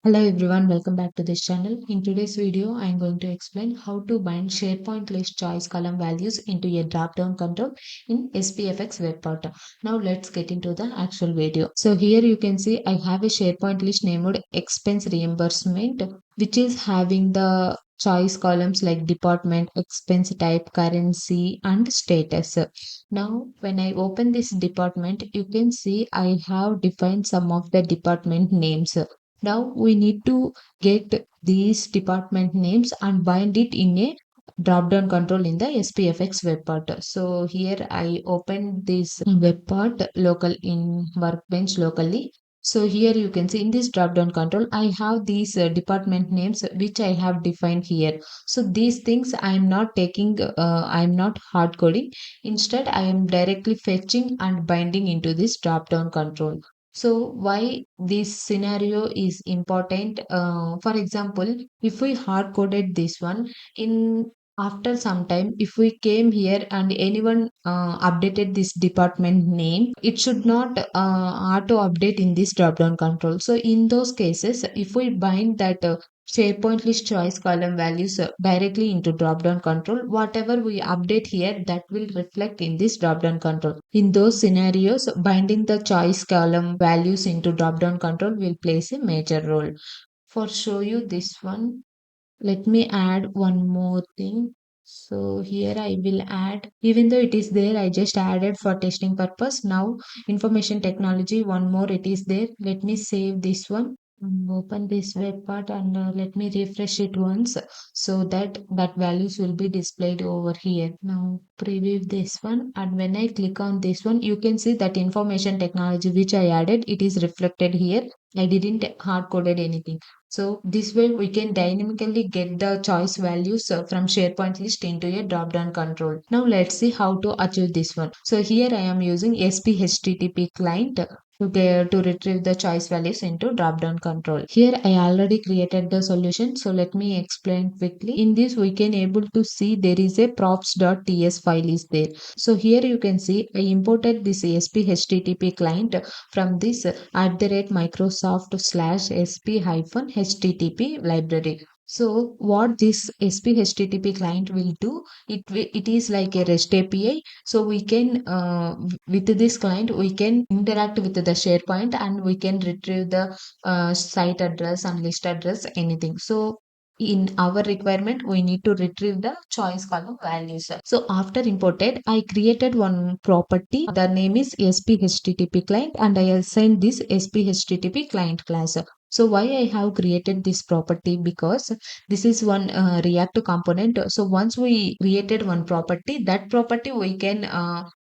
Hello everyone, welcome back to this channel. In today's video, I am going to explain how to bind SharePoint list choice column values into a drop-down control in SPFx web portal. Now let's get into the actual video. So here you can see I have a SharePoint list named expense reimbursement, which is having the choice columns like department, expense type, currency, and status. Now, when I open this department, you can see I have defined some of the department names. Now we need to get these department names and bind it in a drop down control in the SPFX web part. So here I opened this web part local in Workbench locally. So here you can see in this drop down control, I have these department names which I have defined here. So these things I am not taking, I am not hard coding. Instead, I am directly fetching and binding into this drop down control. So why this scenario is important? For example, if we hard coded this one in after some time, if we came here and anyone updated this department name, it should not auto update in this drop down control. So in those cases, if we bind that SharePoint list choice column values directly into drop down control, whatever we update here that will reflect in this drop down control. In those scenarios, binding the choice column values into drop down control will plays a major role. For show you this one, let me add one more thing. So here I will add, even though it is there, I just added for testing purpose. Now information technology, one more it is there. Let me save this one. Open this web part and let me refresh it once so that values will be displayed over here. Now preview this one, and when I click on this one, you can see that information technology which I added, it is reflected here. I didn't hard coded anything. So this way we can dynamically get the choice values from SharePoint list into a drop-down control. Now let's see how to achieve this one. So here I am using SPHttpClient to retrieve the choice values into drop-down control. Here I already created the solution. So let me explain quickly. In this we can able to see there is a props.ts file is there. So here you can see I imported this SPHttp client from this at the rate Microsoft slash SP hyphen HTTP library. So what this SPHttp client will do, it is like a REST API. So we can with this client we can interact with the SharePoint and we can retrieve the site address and list address anything. So in our requirement we need to retrieve the choice column values. So after imported I created one property, the name is SPHttp client, and I assigned this SPHttp client class. So why I have created this property, because this is one react component. So once we created one property, that property we can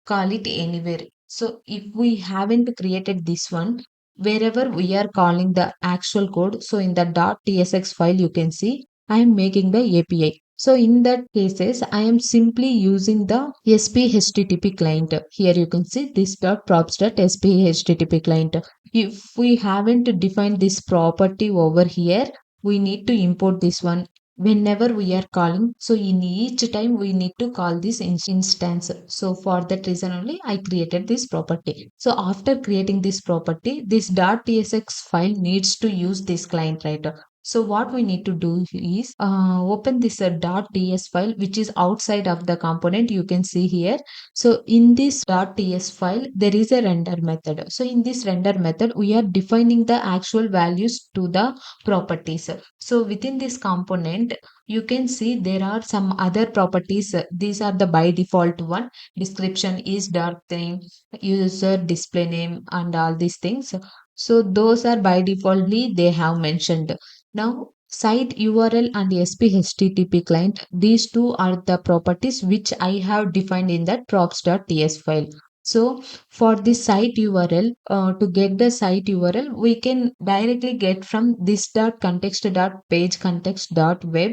call it anywhere. So if we haven't created this one, wherever we are calling the actual code, so in the .tsx file you can see I am making the API. So in that cases, I am simply using the SPHttp client. Here you can see this props.SPHttp client. If we haven't defined this property over here, we need to import this one whenever we are calling. So in each time we need to call this instance. So for that reason only I created this property. So after creating this property, this .tsx file needs to use this client, right? So what we need to do is open this .ts file which is outside of the component, you can see here. So in this .ts file there is a render method. So in this render method we are defining the actual values to the properties. So within this component you can see there are some other properties. These are the by default one. Description is dark theme, user display name, and all these things. So those are by defaultly they have mentioned. Now, site URL and SPHttp client, these two are the properties which I have defined in that props.ts file. So, for this site URL, to get the site URL, we can directly get from this dot context dot page context dot web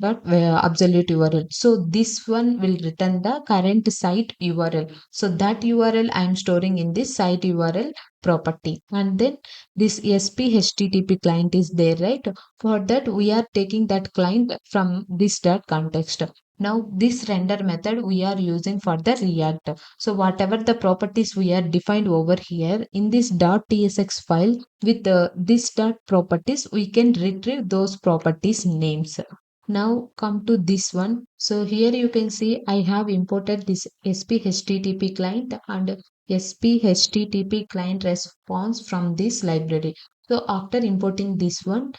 dot absolute URL. So, this one will return the current site URL. So, that URL I am storing in this site URL property. And then this SPHttp client is there, right? For that, we are taking that client from this dot context. Now, this render method we are using for the React. So, whatever the properties we are defined over here in this .tsx file with this dot properties, we can retrieve those properties names. Now, come to this one. So, here you can see I have imported this SPHttp client and SPHttp client response from this library. So, after importing this one,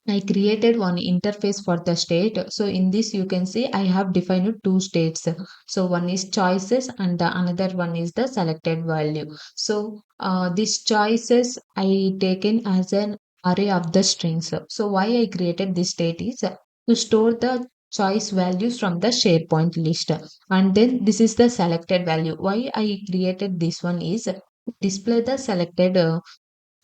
I created one interface for the state. So in this you can see I have defined two states. So one is choices and the another one is the selected value. So these choices I taken as an array of the strings. So why I created this state is to store the choice values from the SharePoint list. And then this is the selected value. Why I created this one is to display the selected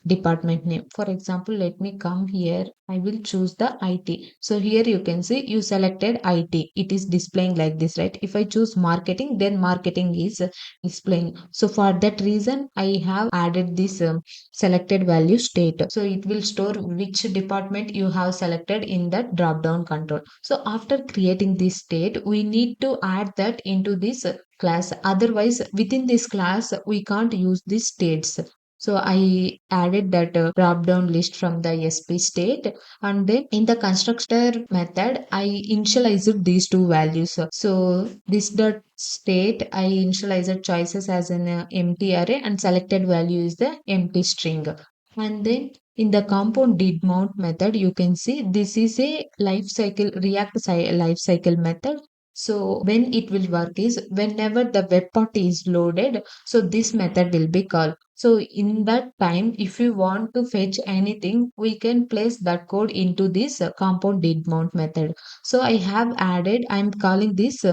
department name. For example, let me come here. I will choose the IT. So here you can see you selected IT. It is displaying like this, right? If I choose marketing, then marketing is displaying. So for that reason, I have added this selected value state. So it will store which department you have selected in that drop down control. So after creating this state, we need to add that into this class. Otherwise, within this class, we can't use these states. So I added that drop down list from the SP state, and then in the constructor method I initialized these two values. So this dot state I initialized choices as an empty array and selected value is the empty string. And then in the compound did mount method you can see this is a life cycle life cycle method. So when it will work is whenever the web party is loaded, so this method will be called. So in that time, if we want to fetch anything, we can place that code into this compound did mount method. So I have added, I'm calling this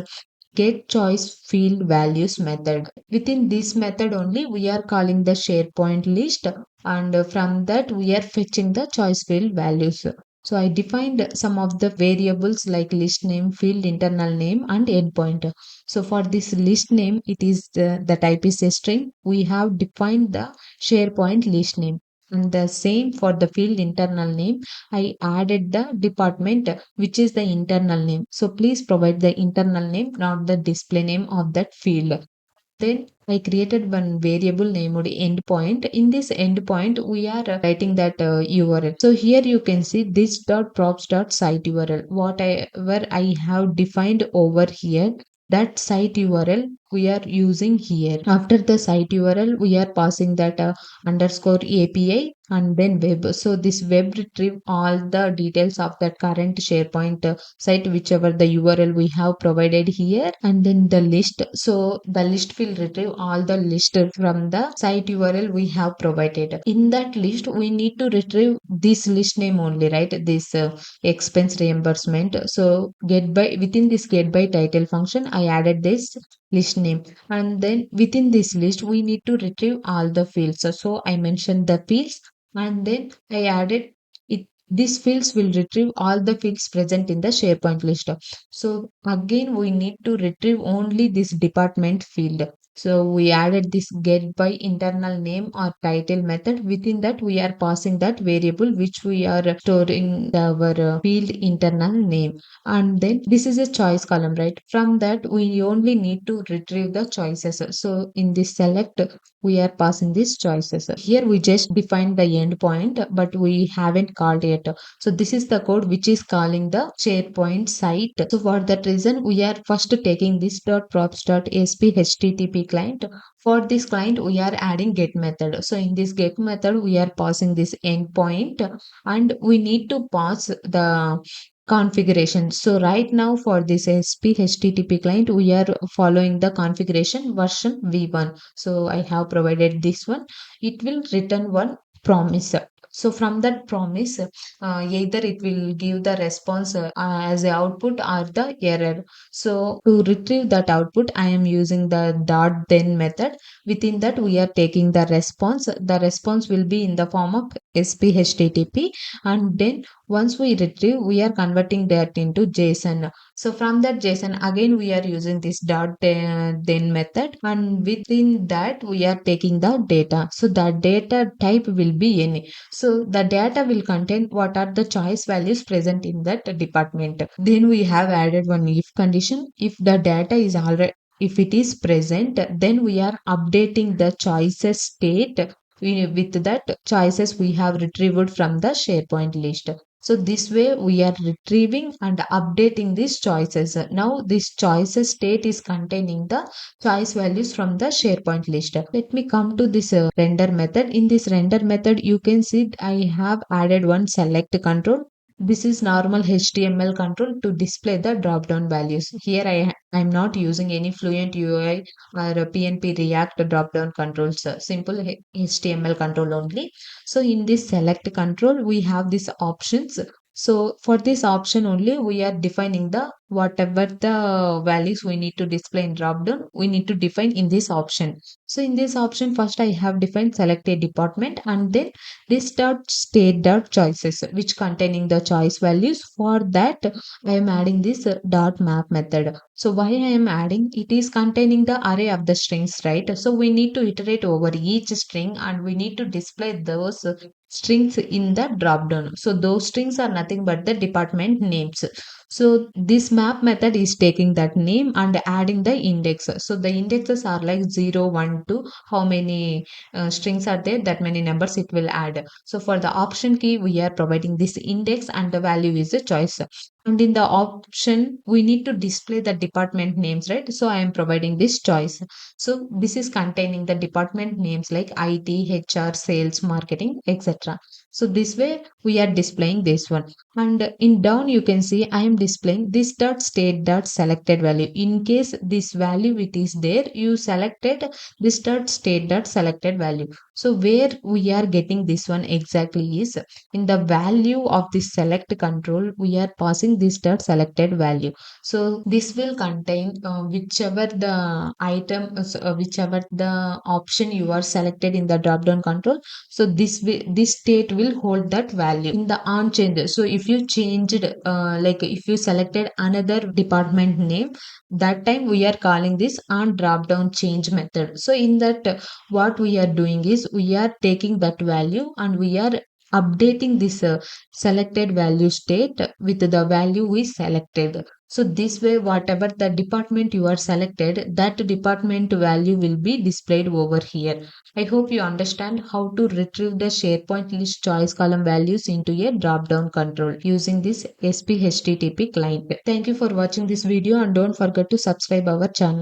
get choice field values method. Within this method only, we are calling the SharePoint list, and from that we are fetching the choice field values. So I defined some of the variables like list name, field internal name, and endpoint. So for this list name, it is the type is a string. We have defined the SharePoint list name. And the same for the field internal name, I added the department which is the internal name. So please provide the internal name, not the display name of that field. Then I created one variable named endpoint. In this endpoint, we are writing that URL. So here you can see this dot props dot site URL. Whatever I have defined over here, that site URL we are using here. After the site URL, we are passing that underscore API and then web. So this web retrieve all the details of that current SharePoint site, whichever the URL we have provided here, and then the list. So the list will retrieve all the list from the site URL we have provided. In that list, we need to retrieve this list name only, right? This expense reimbursement. So get by within this get by title function, I added this list name, and then within this list we need to retrieve all the fields. So I mentioned the fields, and then I added it. These fields will retrieve all the fields present in the SharePoint list. So again, we need to retrieve only this department field. So we added this get by internal name or title method. Within that, we are passing that variable which we are storing our field internal name. And then this is a choice column, right? From that, we only need to retrieve the choices. So in this select, we are passing these choices. Here we just defined the endpoint, but we haven't called it. So this is the code which is calling the SharePoint site. So for that reason, we are first taking this .props.asp client. For this client, we are adding get method. So in this get method, we are passing this endpoint, and we need to pass the configuration. So right now for this SPHttp client, we are following the configuration version v1. So I have provided this one. It will return one promise. So from that promise, either it will give the response as a output or the error. So to retrieve that output, I am using the dot then method. Within that, we are taking the response. The response will be in the form of SPHttp, and then once we retrieve, we are converting that into JSON. So from that JSON, again we are using this then method, and within that we are taking the data. So the data type will be any. So the data will contain what are the choice values present in that department. Then we have added one if condition. If the data is already, if it is present, then we are updating the choices state with that choices we have retrieved from the SharePoint list. So this way we are retrieving and updating these choices. Now this choices state is containing the choice values from the SharePoint list. Let me come to this render method. In this render method, you can see I have added one select control. This is normal HTML control to display the drop down values. Here I'm not using any Fluent UI or a PNP React drop down controls, simple HTML control only. So in this select control, we have these options. So for this option only, we are defining the whatever the values we need to display in drop down, we need to define in this option. So in this option, first I have defined select a department, and then this dot state dot choices, which containing the choice values. For that, I am adding this dot map method. So why I am adding, it is containing the array of the strings, right? So we need to iterate over each string, and we need to display those strings in the drop down. So those strings are nothing but the department names. So this map method is taking that name and adding the index. So the indexes are like 0, 1, 2. How many strings are there, that many numbers it will add. So for the option key, we are providing this index and the value is a choice. And in the option, we need to display the department names, right? So I am providing this choice. So this is containing the department names like IT, HR, sales, marketing, etc. So this way we are displaying this one. And in down you can see I am displaying this dot state dot selected value. In case this value it is there, you selected this dot state dot selected value. So where we are getting this one exactly is in the value of this select control, we are passing this dot selected value. So this will contain whichever the item, whichever the option you are selected in the drop down control. So this state will hold that value in the on change. So if you changed, like if you selected another department name, that time we are calling this on drop down change method. So in that, what we are doing is we are taking that value and we are updating this selected value state with the value we selected. So this way, whatever the department you are selected, that department value will be displayed over here. I hope you understand how to retrieve the SharePoint list choice column values into a drop-down control using this SPHttp client. Thank you for watching this video, and don't forget to subscribe our channel.